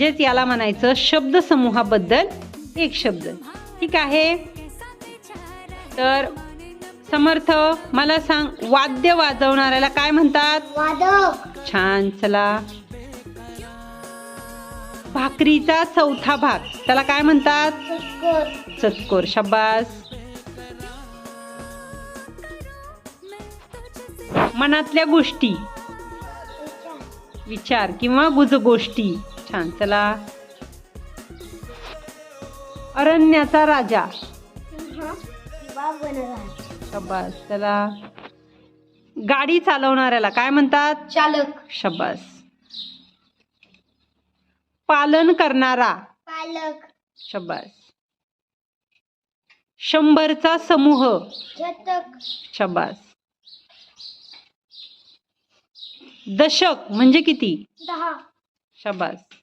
म्हणजेच याला म्हणायचं शब्द समूहाबद्दल एक शब्द. ठीक आहे. तर समर्थ मला सांग, वाद्य वाजवणाऱ्याला काय म्हणतात? वादक. छान. चला, भाकरीचा चौथा भाग त्याला काय म्हणतात? चक्कर. चतकोर. शाबास. मनातल्या गोष्टी, विचार किंवा गुजगोष्टी. छान. चला, अरण्याचा राजा. शाबास. चला, गाडी चालवणाऱ्याला काय म्हणतात? चालक. शाबास. पालन करणारा. पालक. शाबास. 100चा समूह. शतक. शाबास. दशक म्हणजे किती? 10. शाबास.